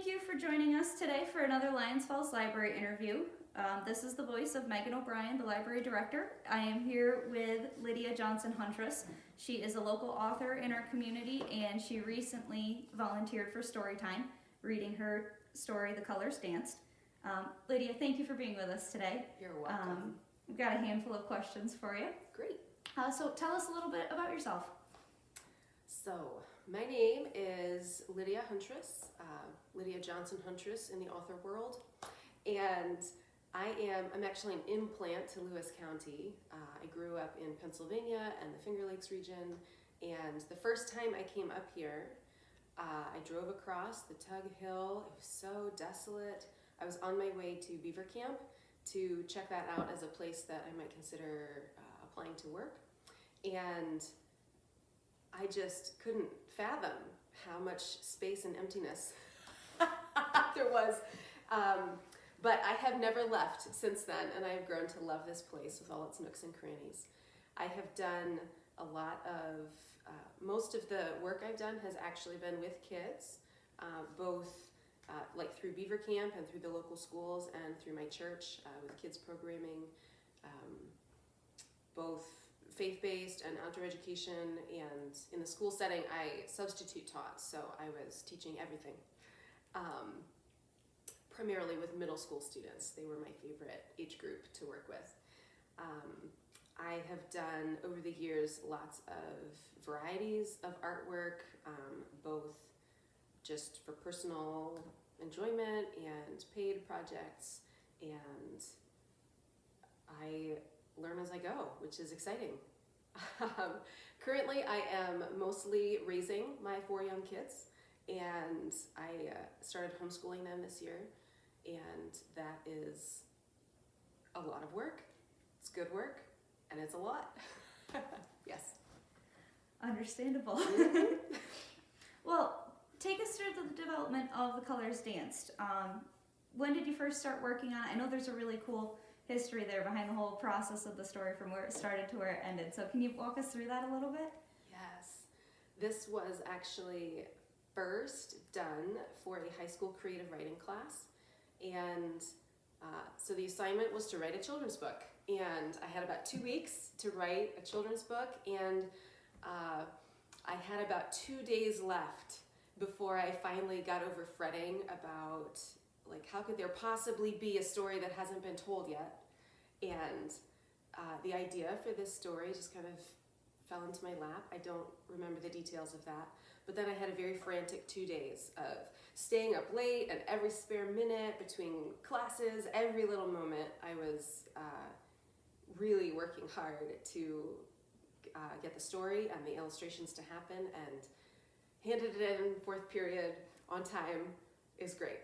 thank you for joining us today for another Lions Falls Library interview. This is the voice of Megan O'Brien, the library director. I am here with Lydia Johnson Huntress. She is a local author in our community, and she recently volunteered for Storytime, reading her story, The Colors Danced. Lydia, thank you for being with us today. You're welcome. We've got a handful of questions for you. Great. So tell us a little bit about yourself. So, my name is Lydia Huntress, Lydia Johnson Huntress in the author world, and I'm actually an implant to Lewis County. I grew up in Pennsylvania and the Finger Lakes region, and the first time I came up here, I drove across the Tug Hill. It was so desolate. I was on my way to Beaver Camp to check that out as a place that I might consider applying to work, and I just couldn't fathom how much space and emptiness there was. But I have never left since then, and I have grown to love this place with all its nooks and crannies. I have done a lot of, most of the work I've done has actually been with kids, both like through Beaver Camp and through the local schools and through my church with kids programming, both faith-based and outdoor education, and in the school setting I substitute taught, so I was teaching everything. Primarily with middle school students. They were my favorite age group to work with. I have done over the years lots of varieties of artwork, both just for personal enjoyment and paid projects, and I learn as I go, which is exciting. Currently, I am mostly raising my 4 young kids, and I started homeschooling them this year, and that is a lot of work. It's good work, and it's a lot. Yes. Understandable. Well, take us through the development of The Colors Danced. When did you first start working on it? I know there's a really cool history there behind the whole process of the story from where it started to where it ended. So can you walk us through that a little bit? Yes. This was actually first done for a high school creative writing class. And so the assignment was to write a children's book. And I had about 2 weeks to write a children's book. And I had about 2 days left before I finally got over fretting about, like, how could there possibly be a story that hasn't been told yet? And the idea for this story just kind of fell into my lap. I don't remember the details of that. But then I had a very frantic 2 days of staying up late, and every spare minute between classes, every little moment, I was really working hard to get the story and the illustrations to happen, and handed it in 4th period on time. Is great.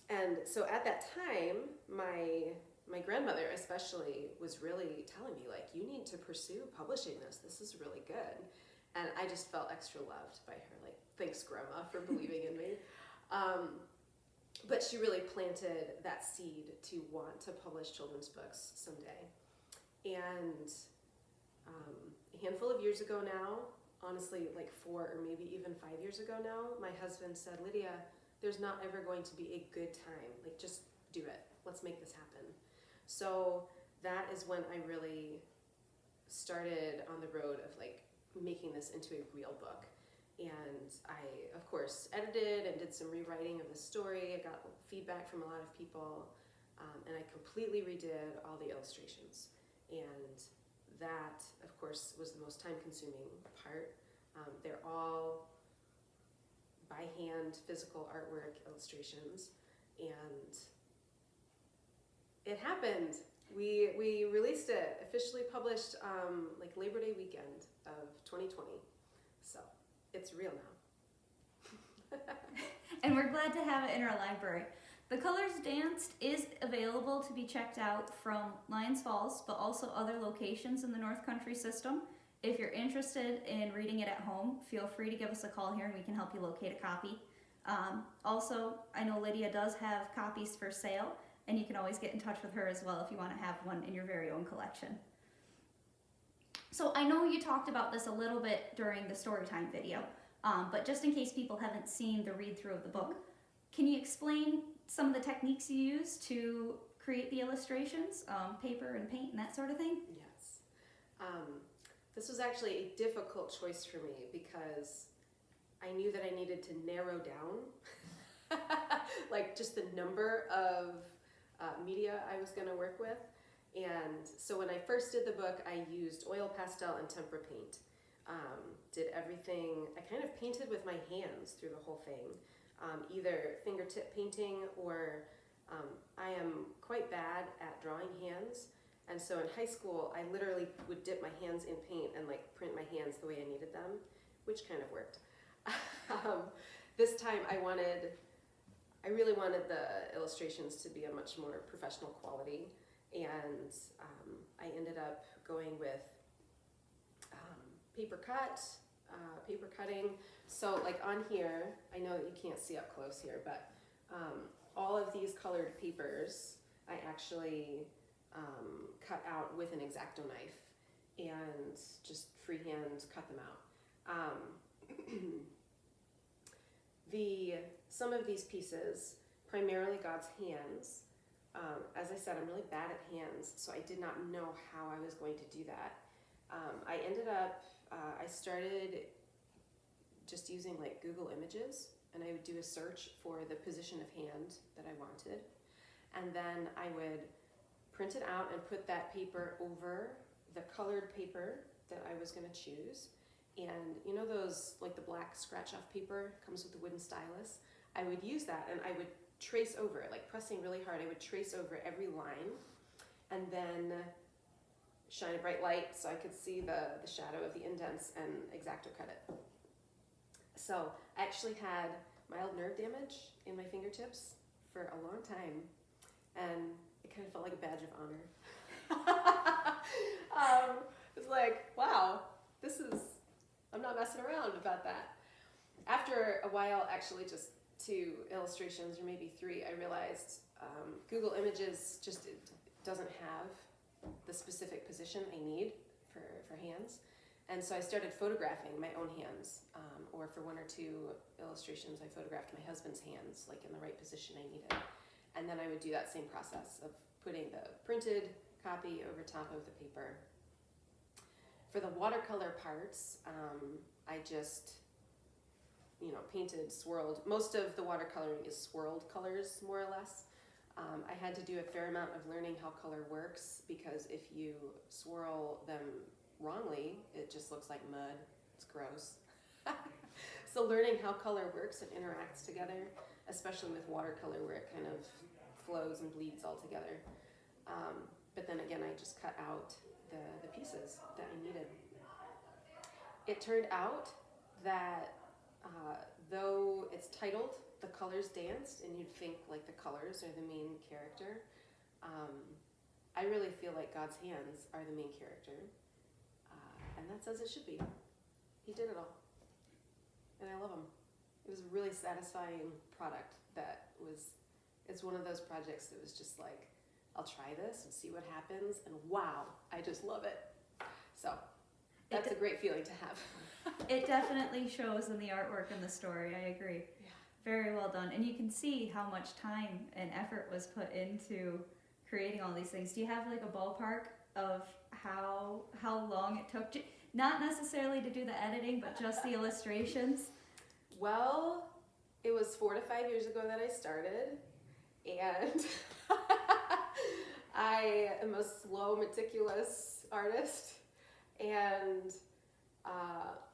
And so at that time, my grandmother especially was really telling me, like, you need to pursue publishing this. This is really good. And I just felt extra loved by her. Like, thanks, Grandma, for believing in me. But she really planted that seed to want to publish children's books someday. And a handful of years ago now, honestly, like 4 or maybe even 5 years ago now, my husband said, Lydia, there's not ever going to be a good time. Like, just do it. Let's make this happen. So that is when I really started on the road of, like, making this into a real book. And I, of course, edited and did some rewriting of the story. I got feedback from a lot of people, and I completely redid all the illustrations. And that, of course, was the most time-consuming part. They're all by hand, physical artwork illustrations, and it happened. We released it, officially published like Labor Day weekend of 2020. So it's real now. And we're glad to have it in our library. The Colors Danced is available to be checked out from Lions Falls, but also other locations in the North Country system. If you're interested in reading it at home, feel free to give us a call here and we can help you locate a copy. Also, I know Lydia does have copies for sale, and you can always get in touch with her as well if you want to have one in your very own collection. So I know you talked about this a little bit during the Storytime video, But just in case people haven't seen the read through of the book, can you explain some of the techniques you use to create the illustrations, paper and paint and that sort of thing? Yes. This was actually a difficult choice for me because I knew that I needed to narrow down like just the number of media I was going to work with. And so when I first did the book, I used oil pastel and tempera paint. Did everything, I kind of painted with my hands through the whole thing, either fingertip painting or I am quite bad at drawing hands. And so in high school, I literally would dip my hands in paint and like print my hands the way I needed them, which kind of worked. This time I really wanted the illustrations to be a much more professional quality, and I ended up going with paper cutting. So like on here, I know that you can't see up close here, but all of these colored papers I actually cut out with an X-Acto knife and just freehand cut them out. Some of these pieces, primarily God's hands, as I said, I'm really bad at hands, so I did not know how I was going to do that. I ended up, I started just using like Google Images, and I would do a search for the position of hand that I wanted, and then I would print it out and put that paper over the colored paper that I was going to choose. And you know those, like the black scratch off paper comes with the wooden stylus? I would use that and I would trace over it, like pressing really hard. I would trace over every line and then shine a bright light so I could see the shadow of the indents and X-Acto cut it. So I actually had mild nerve damage in my fingertips for a long time, and it kind of felt like a badge of honor. It was like, wow, I'm not messing around about that. After a while, actually just 2 illustrations or maybe 3, I realized Google Images just doesn't have the specific position I need for hands. And so I started photographing my own hands, or for 1 or 2 illustrations, I photographed my husband's hands, like in the right position I needed. And then I would do that same process of putting the printed copy over top of the paper. For the watercolor parts, I just, painted, swirled. Most of the watercoloring is swirled colors, more or less. I had to do a fair amount of learning how color works, because if you swirl them wrongly, it just looks like mud. It's gross. So learning how color works and interacts together, especially with watercolor where it kind of flows and bleeds all together. But then again, I just cut out the pieces that I needed. It turned out that though it's titled The Colors Danced, and you'd think like the colors are the main character, I really feel like God's hands are the main character, and that's as it should be. He did it all, and I love him. It was a really satisfying product it's one of those projects that was just like, I'll try this and see what happens, and wow, I just love it. So that's a great feeling to have. It definitely shows in the artwork and the story, I agree. Yeah. Very well done. And you can see how much time and effort was put into creating all these things. Do you have like a ballpark of how long it took, not necessarily to do the editing, but just the illustrations? Well, it was 4 to 5 years ago that I started, and I am a slow, meticulous artist, and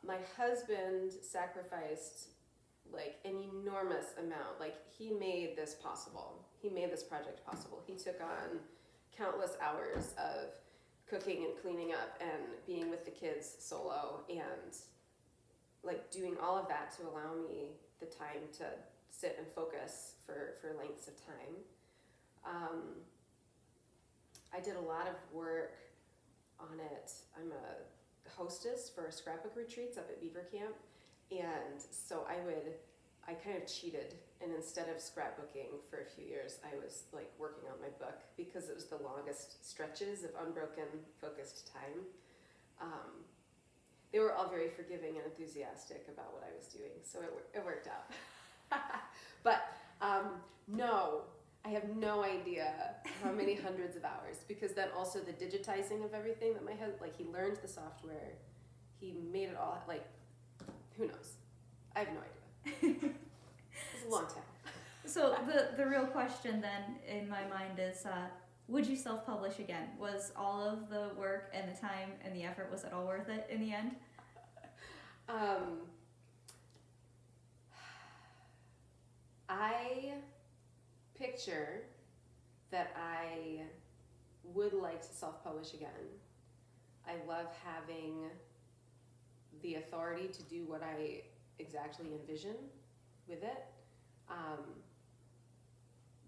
my husband sacrificed like an enormous amount. Like, he made this possible. He made this project possible. He took on countless hours of cooking and cleaning up and being with the kids solo, and like doing all of that to allow me the time to sit and focus for lengths of time. I did a lot of work on it. I'm a hostess for scrapbook retreats up at Beaver Camp, and so I kind of cheated, and instead of scrapbooking for a few years, I was like working on my book, because it was the longest stretches of unbroken focused time. they were all very forgiving and enthusiastic about what I was doing, so it worked out. But no, I have no idea how many hundreds of hours, because then also the digitizing of everything that my husband, like, he learned the software, he made it all, like, who knows? I have no idea. It's a long time. So the real question then in my mind is, would you self-publish again? Was all of the work and the time and the effort, was it all worth it in the end? I picture that I would like to self-publish again. I love having the authority to do what I exactly envision with it.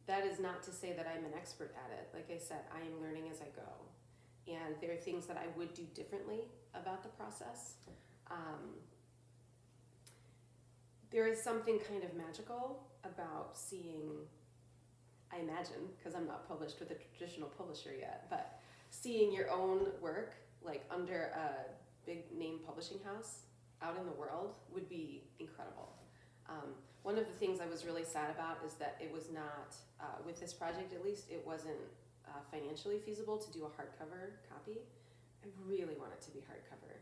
That is not to say that I'm an expert at it. Like I said, I am learning as I go. And there are things that I would do differently about the process. There is something kind of magical about seeing, I imagine, because I'm not published with a traditional publisher yet, but seeing your own work, like, under a big name publishing house out in the world would be incredible. One of the things I was really sad about is that it was not, with this project at least, it wasn't financially feasible to do a hardcover copy. I really want it to be hardcover.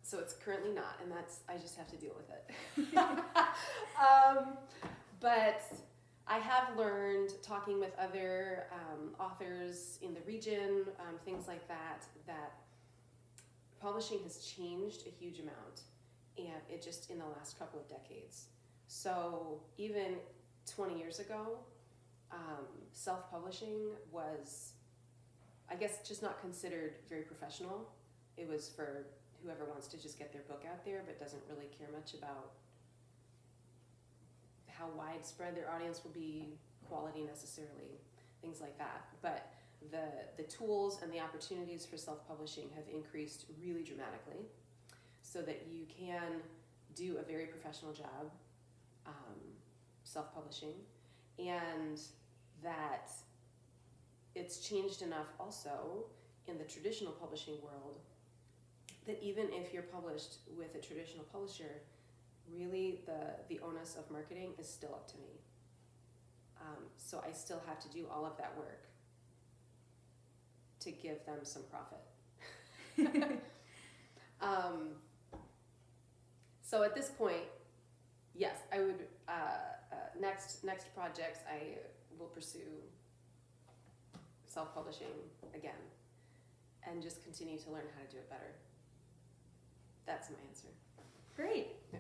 So it's currently not, and I just have to deal with it. But I have learned, talking with other authors in the region, things like that, that publishing has changed a huge amount, and it just in the last couple of decades. So even 20 years ago, self-publishing was, I guess, just not considered very professional. It was for whoever wants to just get their book out there but doesn't really care much about how widespread their audience will be, quality necessarily, things like that. But the tools and the opportunities for self-publishing have increased really dramatically, so that you can do a very professional job self-publishing, and that it's changed enough also in the traditional publishing world that even if you're published with a traditional publisher, really the onus of marketing is still up to me. So I still have to do all of that work to give them some profit. So at this point, yes, I would, next projects I will pursue self-publishing again and just continue to learn how to do it better. That's my answer. Great. Yeah.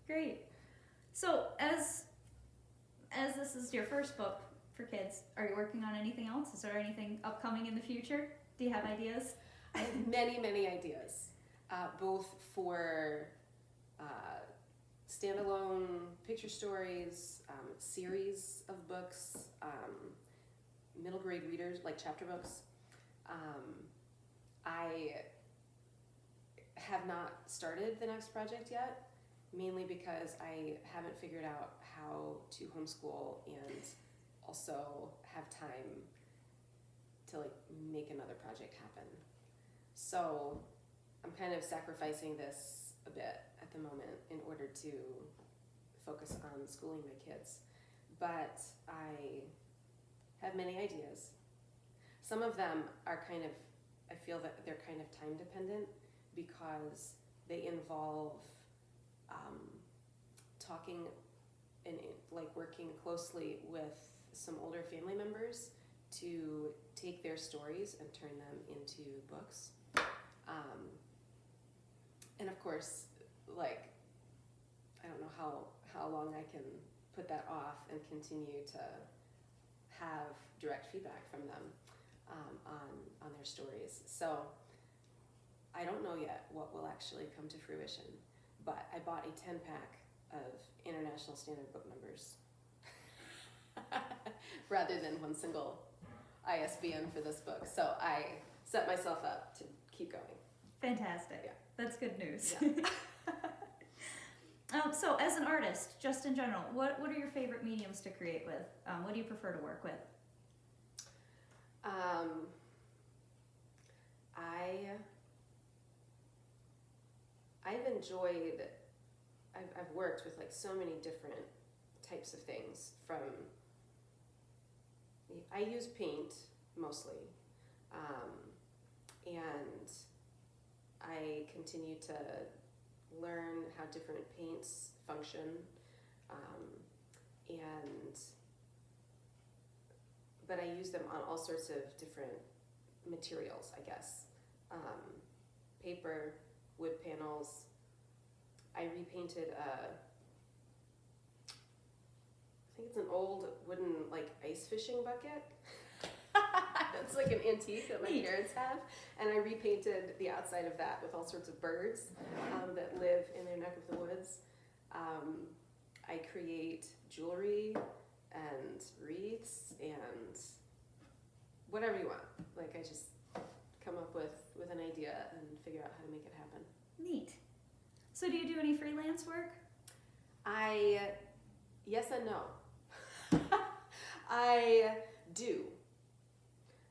Great. So as this is your first book for kids, are you working on anything else? Is there anything upcoming in the future? Do you have ideas? I have many, many ideas, both for standalone picture stories, series of books, middle grade readers, like chapter books. I have not started the next project yet, mainly because I haven't figured out how to homeschool and also have time to, like, make another project happen. So I'm kind of sacrificing this a bit at the moment in order to focus on schooling my kids. But I have many ideas. Some of them are kind of, I feel that they're kind of time dependent because they involve talking and, like, working closely with some older family members to take their stories and turn them into books. And of course, like, I don't know how long I can put that off and continue to have direct feedback from them on their stories. So I don't know yet what will actually come to fruition, but I bought a 10-pack of International Standard Book numbers rather than one single ISBN for this book. So I set myself up to keep going. Fantastic. Yeah. That's good news. Yeah. So as an artist, just in general, what are your favorite mediums to create with? What do you prefer to work with? I I've enjoyed, I've worked with like so many different types of things. I use paint mostly, and I continue to learn how different paints function, but I use them on all sorts of different materials, I guess. Paper, wood panels. I repainted I think it's an old wooden like ice fishing bucket. It's like an antique that my parents have, and I repainted the outside of that with all sorts of birds that live in their neck of the woods. I create jewelry and wreaths and whatever you want. Like, I just come up with an idea and figure out how to make it happen. Neat. So do you do any freelance work? Yes and no. I do.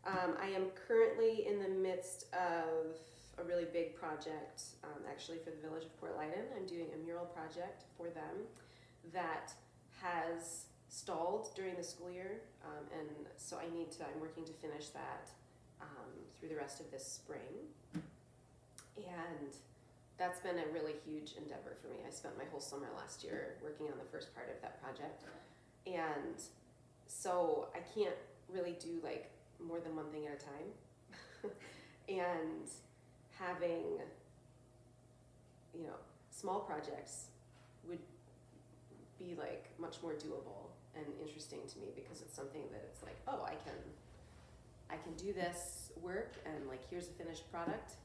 I am currently in the midst of a really big project, actually for the village of Port Leyden. I'm doing a mural project for them that has stalled during the school year, and so I'm working to finish that through the rest of this spring. And that's been a really huge endeavor for me. I spent my whole summer last year working on the first part of that project. And so I can't really do like more than one thing at a time. And having, small projects would be like much more doable and interesting to me, because it's something that it's like, oh, I can do this work, and like, here's a finished product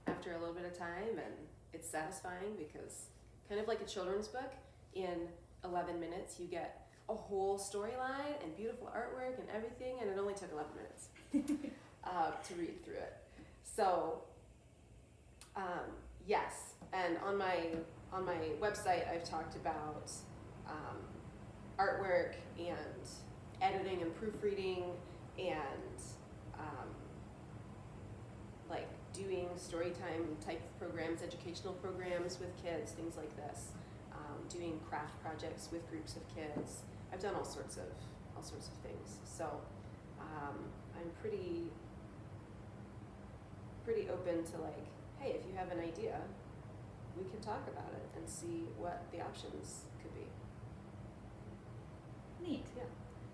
after a little bit of time, and it's satisfying because kind of like a children's book, in 11 minutes you get a whole storyline and beautiful artwork and everything, and it only took 11 minutes to read through it. So yes, and on my website I've talked about artwork and editing and proofreading and like doing story time type programs, educational programs with kids, things like this, doing craft projects with groups of kids. I've done all sorts of things. So I'm pretty open to like, hey, if you have an idea, we can talk about it and see what the options could be. Neat. Yeah.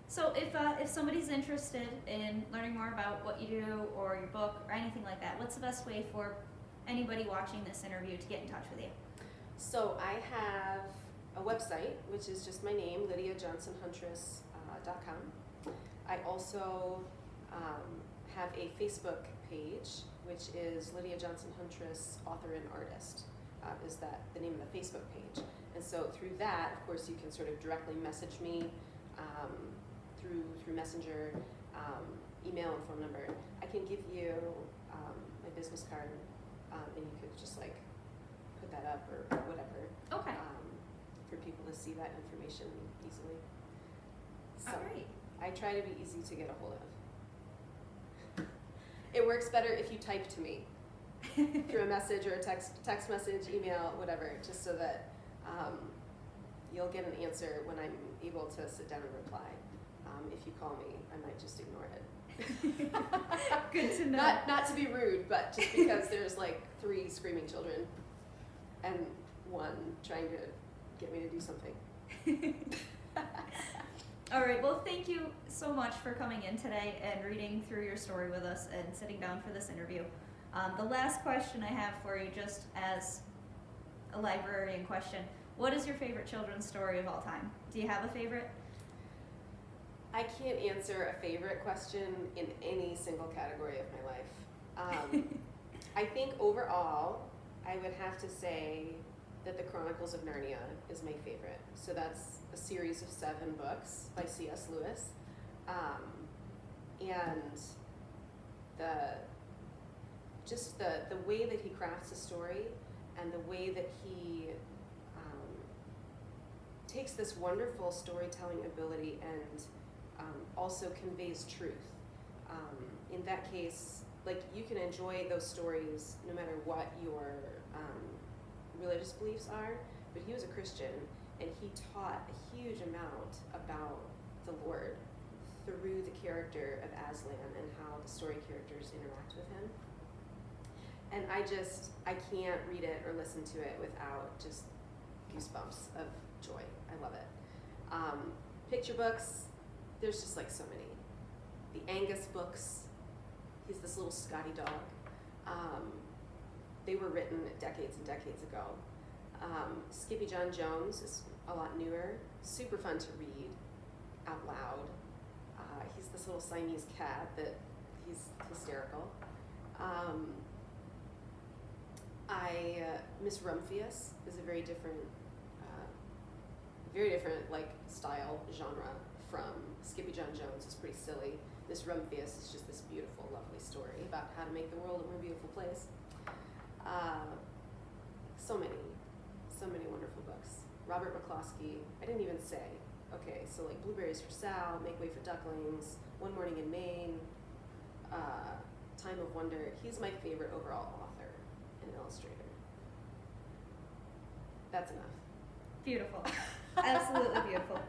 So if somebody's interested in learning more about what you do or your book or anything like that, what's the best way for anybody watching this interview to get in touch with you? So I have a website, which is just my name, LydiaJohnsonHuntress.com. I also have a Facebook page, which is Lydia Johnson Huntress, author and artist, is that the name of the Facebook page. And so through that, of course, you can sort of directly message me through Messenger, email and phone number. I can give you my business card, and you could just like put that up or whatever. Okay. For people to see that information easily. So All right. I try to be easy to get a hold of. It works better if you type to me through a message or a text message, email, whatever, just so that you'll get an answer when I'm able to sit down and reply. If you call me, I might just ignore it. Good to know. Not to be rude, but just because there's like 3 screaming children and one trying to get me to do something. All right, well, thank you so much for coming in today and reading through your story with us and sitting down for this interview. The last question I have for you, just as a librarian question, what is your favorite children's story of all time? Do you have a favorite? I can't answer a favorite question in any single category of my life. I think overall, I would have to say that The Chronicles of Narnia is my favorite. So that's a series of 7 books by C.S. Lewis. And the way that he crafts a story, and the way that he takes this wonderful storytelling ability and also conveys truth. In that case, like, you can enjoy those stories no matter what your religious beliefs are, but he was a Christian, and he taught a huge amount about the Lord through the character of Aslan and how the story characters interact with him. And I can't read it or listen to it without just goosebumps of joy. I love it. Picture books, there's just like so many. The Angus books, he's this little Scotty dog. They were written decades and decades ago. Skippy John Jones is a lot newer, super fun to read out loud. He's this little Siamese cat that he's hysterical. Miss Rumphius is a very different like style genre from Skippy John Jones. It's pretty silly. Miss Rumphius is just this beautiful, lovely story about how to make the world a more beautiful place. So many wonderful books. Robert McCloskey, I didn't even say. Okay, so like Blueberries for Sal, Make Way for Ducklings, One Morning in Maine, Time of Wonder. He's my favorite overall author and illustrator. That's enough. Beautiful. Absolutely beautiful.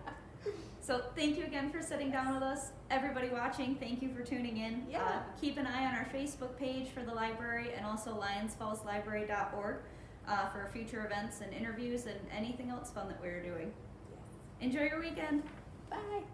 So thank you again for sitting down with us. Everybody watching, thank you for tuning in. Yeah. Keep an eye on our Facebook page for the library and also lionsfallslibrary.org for future events and interviews and anything else fun that we're doing. Yes. Enjoy your weekend. Bye.